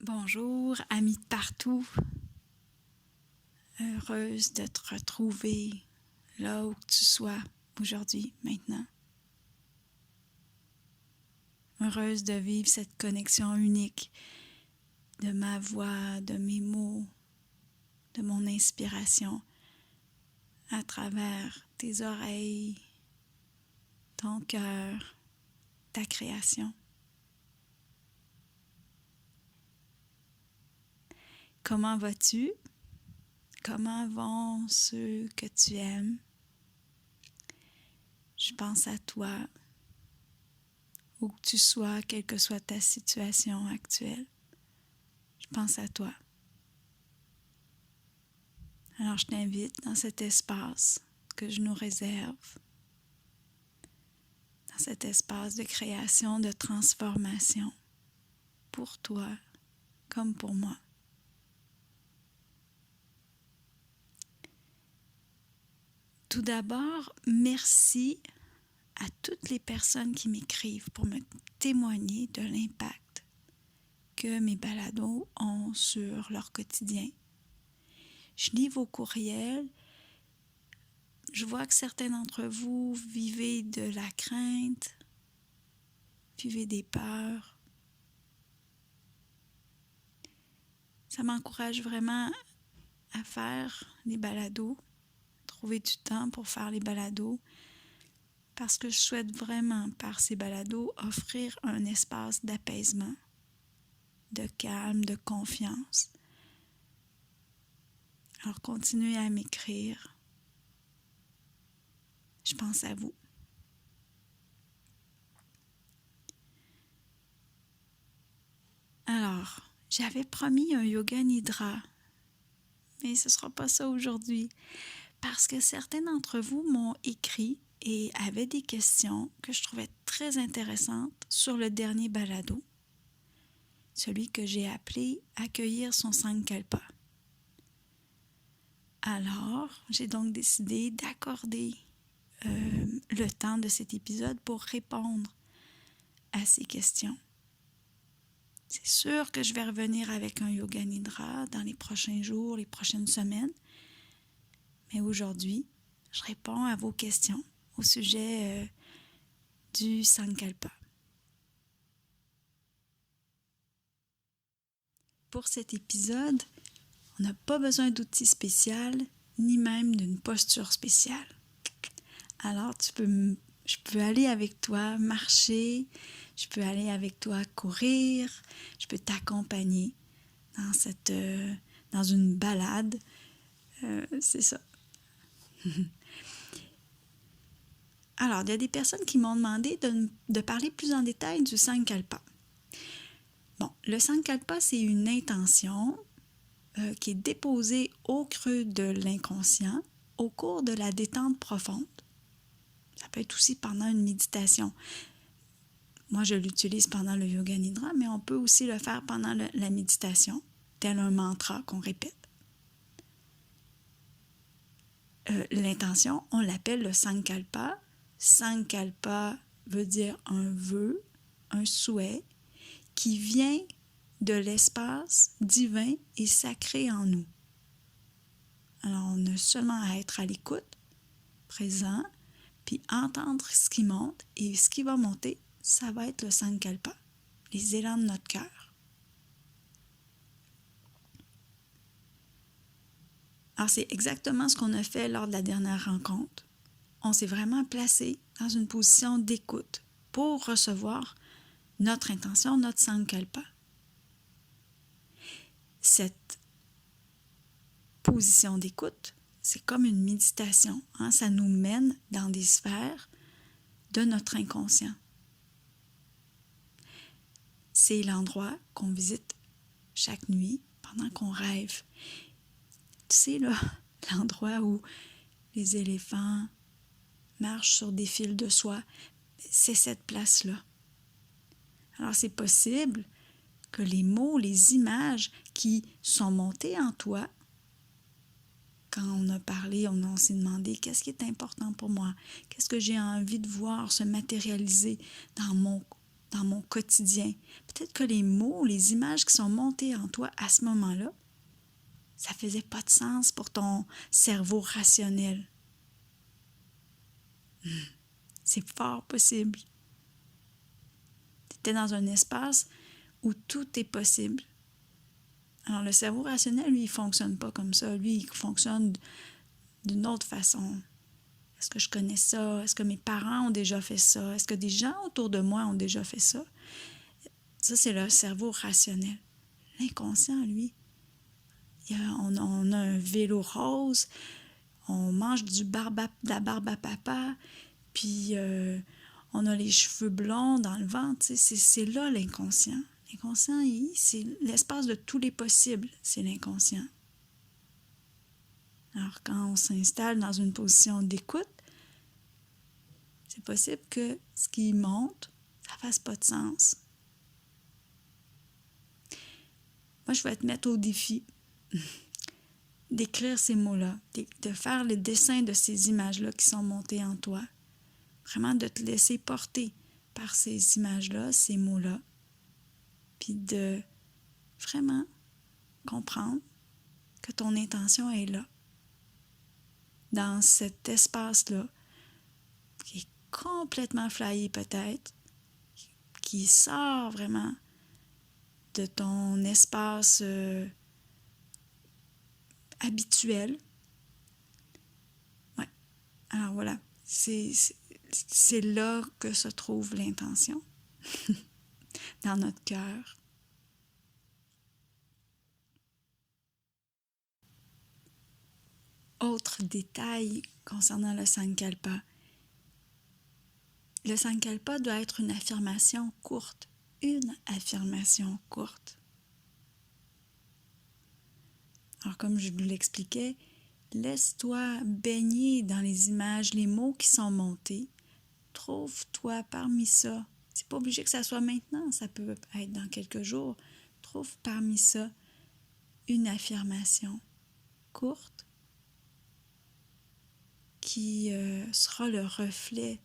Bonjour, amis de partout. Heureuse de te retrouver là où tu sois aujourd'hui, maintenant. Heureuse de vivre cette connexion unique de ma voix, de mes mots, de mon inspiration à travers tes oreilles, ton cœur, ta création. Comment vas-tu? Comment vont ceux que tu aimes? Je pense à toi, où que tu sois, quelle que soit ta situation actuelle. Je pense à toi. Alors je t'invite dans cet espace que je nous réserve, dans cet espace de création, de transformation, pour toi comme pour moi. Tout d'abord, merci à toutes les personnes qui m'écrivent pour me témoigner de l'impact que mes balados ont sur leur quotidien. Je lis vos courriels, je vois que certains d'entre vous vivez de la crainte, vivez des peurs. Ça m'encourage vraiment à faire les balados, trouver du temps pour faire les balados, parce que je souhaite vraiment, par ces balados, offrir un espace d'apaisement, de calme, de confiance. Alors continuez à m'écrire. Je pense à vous. Alors, j'avais promis un yoga nidra, mais ce ne sera pas ça aujourd'hui, parce que certains d'entre vous m'ont écrit et avaient des questions que je trouvais très intéressantes sur le dernier balado, celui que j'ai appelé « Accueillir son Sankalpa ». Alors, j'ai donc décidé d'accorder le temps de cet épisode pour répondre à ces questions. C'est sûr que je vais revenir avec un yoga nidra dans les prochains jours, les prochaines semaines, mais aujourd'hui, je réponds à vos questions au sujet du Sankalpa. Pour cet épisode, on n'a pas besoin d'outils spéciaux, ni même d'une posture spéciale. Alors, je peux aller avec toi marcher, je peux aller avec toi courir, je peux t'accompagner dans une balade. C'est ça. Alors, il y a des personnes qui m'ont demandé de parler plus en détail du Sankalpa. Bon, le Sankalpa, c'est une intention qui est déposée au creux de l'inconscient au cours de la détente profonde. Ça peut être aussi pendant une méditation. Moi, je l'utilise pendant le yoga nidra, mais on peut aussi le faire pendant la méditation, tel un mantra qu'on répète. L'intention, on l'appelle le Sankalpa. Sankalpa veut dire un vœu, un souhait qui vient de l'espace divin et sacré en nous. Alors, on a seulement à être à l'écoute, présent, puis entendre ce qui monte, et ce qui va monter, ça va être le Sankalpa, les élans de notre cœur. Alors, c'est exactement ce qu'on a fait lors de la dernière rencontre. On s'est vraiment placé dans une position d'écoute pour recevoir notre intention, notre Sankalpa. Cette position d'écoute, c'est comme une méditation. Ça nous mène dans des sphères de notre inconscient. C'est l'endroit qu'on visite chaque nuit pendant qu'on rêve. Tu sais, là, l'endroit où les éléphants marchent sur des fils de soie, c'est cette place-là. Alors, c'est possible que les mots, les images qui sont montées en toi, quand on a parlé, on s'est demandé qu'est-ce qui est important pour moi, qu'est-ce que j'ai envie de voir se matérialiser dans mon dans mon quotidien. Peut-être que les mots, les images qui sont montées en toi à ce moment-là, ça faisait pas de sens pour ton cerveau rationnel. C'est fort possible. Tu étais dans un espace où tout est possible. Alors, le cerveau rationnel, lui, il ne fonctionne pas comme ça. Lui, il fonctionne d'une autre façon. Est-ce que je connais ça? Est-ce que mes parents ont déjà fait ça? Est-ce que des gens autour de moi ont déjà fait ça? Ça, c'est le cerveau rationnel. L'inconscient, lui, on a un vélo rose, on mange de la barbe à papa, puis on a les cheveux blonds dans le ventre. C'est là l'inconscient. L'inconscient, c'est l'espace de tous les possibles, c'est l'inconscient. Alors, quand on s'installe dans une position d'écoute, c'est possible que ce qui monte, ça ne fasse pas de sens. Moi, je vais te mettre au défi d'écrire ces mots-là, de faire le dessin de ces images-là qui sont montées en toi. Vraiment de te laisser porter par ces images-là, ces mots-là, puis de vraiment comprendre que ton intention est là, dans cet espace-là, qui est complètement flyé peut-être, qui sort vraiment de ton espace habituel. Ouais. Alors voilà, c'est là que se trouve l'intention, dans notre cœur. Autre détail concernant le Sankalpa. Le Sankalpa doit être une affirmation courte. Une affirmation courte. Alors, comme je vous l'expliquais, laisse-toi baigner dans les images, les mots qui sont montés. Trouve-toi parmi ça. C'est pas obligé que ça soit maintenant, ça peut être dans quelques jours. Trouve parmi ça une affirmation courte qui sera le reflet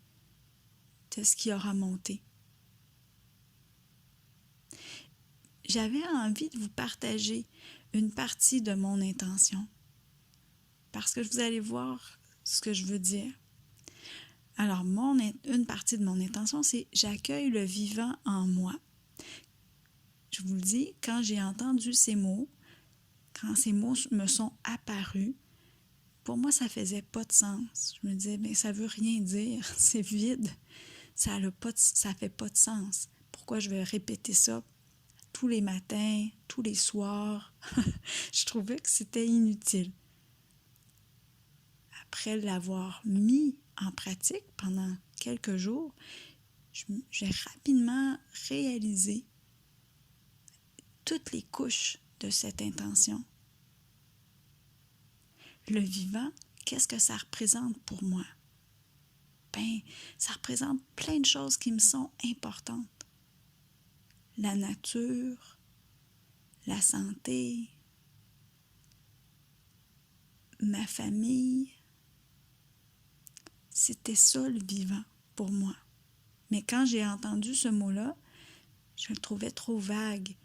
de ce qui aura monté. J'avais envie de vous partager une partie de mon intention parce que vous allez voir ce que je veux dire. Alors, une partie de mon intention, c'est « J'accueille le vivant en moi ». Je vous le dis, quand j'ai entendu ces mots, quand ces mots me sont apparus, pour moi, ça faisait pas de sens. Je me disais, mais ça veut rien dire, c'est vide, ça fait pas de sens. Pourquoi je vais répéter ça tous les matins, tous les soirs? Je trouvais que c'était inutile. Après l'avoir mis en pratique pendant quelques jours, j'ai rapidement réalisé toutes les couches de cette intention. Le vivant, qu'est-ce que ça représente pour moi? Ben, ça représente plein de choses qui me sont importantes. La nature, la santé, ma famille. C'était ça le vivant pour moi. Mais quand j'ai entendu ce mot-là, je le trouvais trop vague.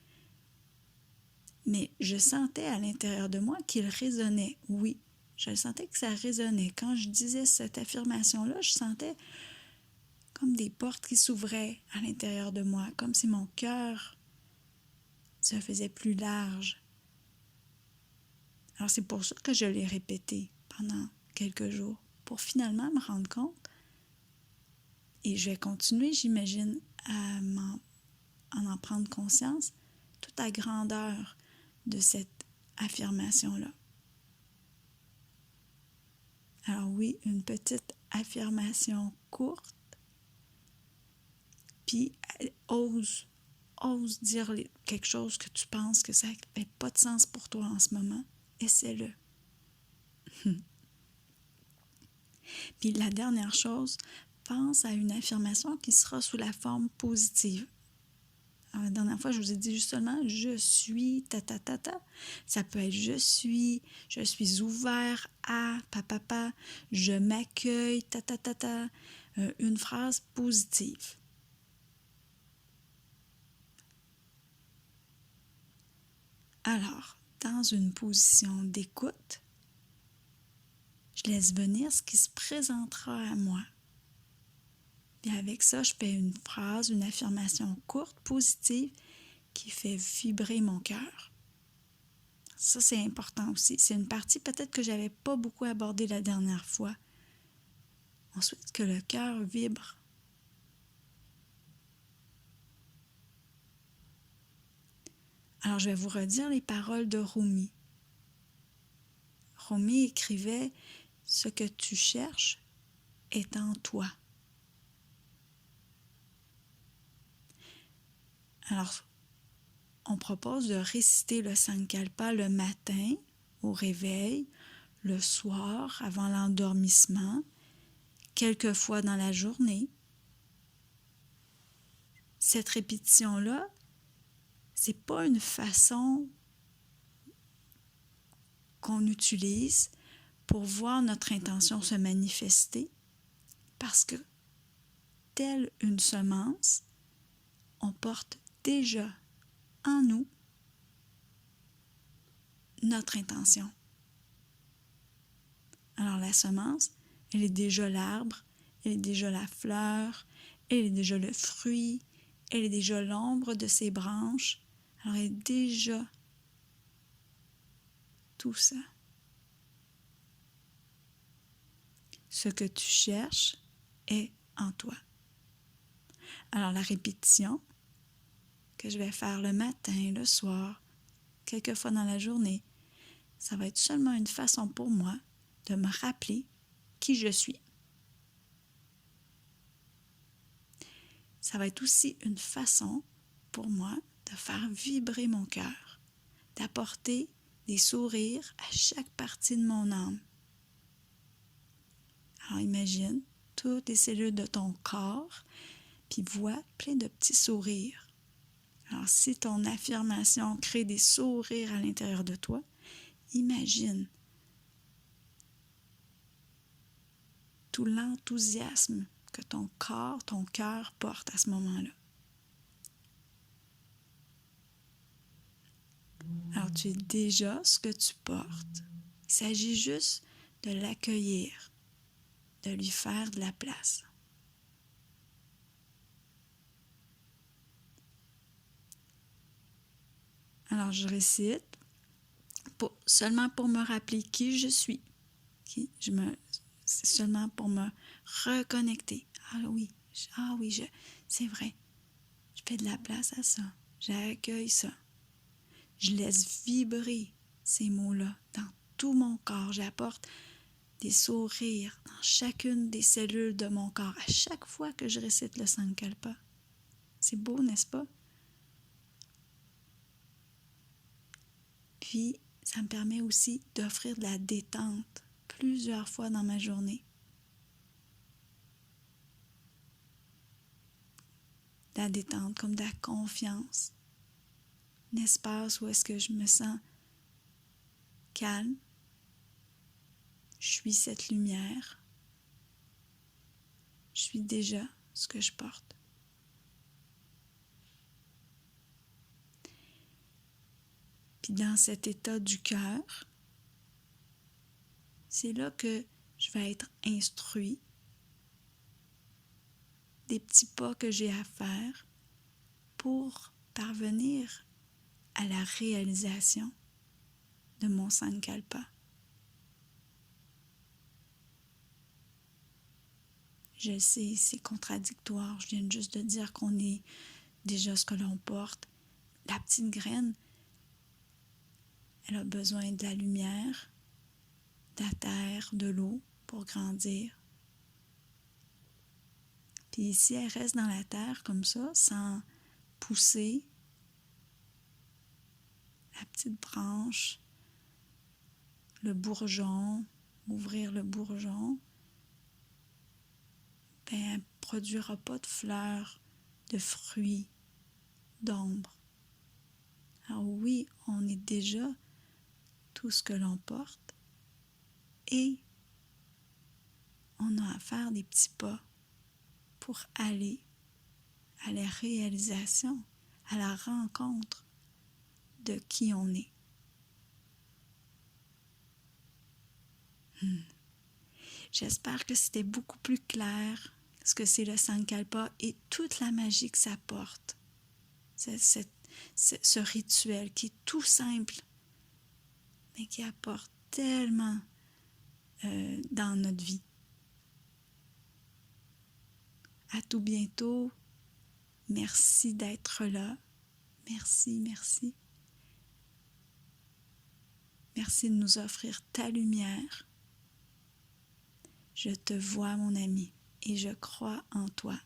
Mais je sentais à l'intérieur de moi qu'il résonnait, oui. Je sentais que ça résonnait. Quand je disais cette affirmation-là, je sentais comme des portes qui s'ouvraient à l'intérieur de moi, comme si mon cœur se faisait plus large. Alors c'est pour ça que je l'ai répété pendant quelques jours, pour finalement me rendre compte. Et je vais continuer, j'imagine, à en prendre conscience, toute la grandeur de cette affirmation-là. Alors oui, une petite affirmation courte, puis ose dire quelque chose que tu penses que ça ne fait pas de sens pour toi en ce moment. Essaie-le. Puis la dernière chose, pense à une affirmation qui sera sous la forme positive. Alors, la dernière fois, je vous ai dit justement « je suis ta. Ça peut être « je suis ouvert à papa, je m'accueille ta. Une phrase positive. Alors, dans une position d'écoute, je laisse venir ce qui se présentera à moi. Et avec ça, je fais une phrase, une affirmation courte, positive, qui fait vibrer mon cœur. Ça, c'est important aussi. C'est une partie peut-être que je n'avais pas beaucoup abordée la dernière fois. Ensuite, que le cœur vibre. Alors, je vais vous redire les paroles de Rumi. Rumi écrivait « Ce que tu cherches est en toi ». Alors, on propose de réciter le Sankalpa le matin, au réveil, le soir, avant l'endormissement, quelques fois dans la journée. Cette répétition-là, c'est pas une façon qu'on utilise pour voir notre intention se manifester, parce que, telle une semence, on porte déjà en nous notre intention. Alors la semence, elle est déjà l'arbre, elle est déjà la fleur, elle est déjà le fruit, elle est déjà l'ombre de ses branches. Alors elle est déjà tout ça. Ce que tu cherches est en toi. Alors la répétition que je vais faire le matin, le soir, quelquefois dans la journée, ça va être seulement une façon pour moi de me rappeler qui je suis. Ça va être aussi une façon pour moi de faire vibrer mon cœur, d'apporter des sourires à chaque partie de mon âme. Alors imagine toutes les cellules de ton corps, puis vois plein de petits sourires. Alors si ton affirmation crée des sourires à l'intérieur de toi, imagine tout l'enthousiasme que ton corps, ton cœur porte à ce moment-là. Alors tu es déjà ce que tu portes. Il s'agit juste de l'accueillir, de lui faire de la place. Alors je récite seulement pour me rappeler qui je suis. C'est seulement pour me reconnecter. Ah oui, c'est vrai. Je fais de la place à ça. J'accueille ça. Je laisse vibrer ces mots-là dans tout mon corps. J'apporte des sourires dans chacune des cellules de mon corps à chaque fois que je récite le Sankalpa. C'est beau, n'est-ce pas? Puis, ça me permet aussi d'offrir de la détente plusieurs fois dans ma journée. De la détente comme de la confiance. Un espace où est-ce que je me sens calme. Je suis cette lumière. Je suis déjà ce que je porte. Puis dans cet état du cœur, c'est là que je vais être instruit des petits pas que j'ai à faire pour parvenir à la réalisation de mon Sankalpa. Je sais, c'est contradictoire. Je viens juste de dire qu'on est déjà ce que l'on porte. La petite graine, elle a besoin de la lumière, de la terre, de l'eau pour grandir. Puis si elle reste dans la terre comme ça, sans pousser, la petite branche, le bourgeon, ouvrir le bourgeon, ben, elle ne produira pas de fleurs, de fruits, d'ombre. Alors oui, on est déjà tout ce que l'on porte et on a à faire des petits pas pour aller à la réalisation, à la rencontre de qui on est. J'espère que c'était beaucoup plus clair ce que c'est le Sankalpa et toute la magie que ça porte. Ce rituel qui est tout simple, mais qui apporte tellement dans notre vie. À tout bientôt. Merci d'être là. Merci, merci. Merci de nous offrir ta lumière. Je te vois, mon ami, et je crois en toi.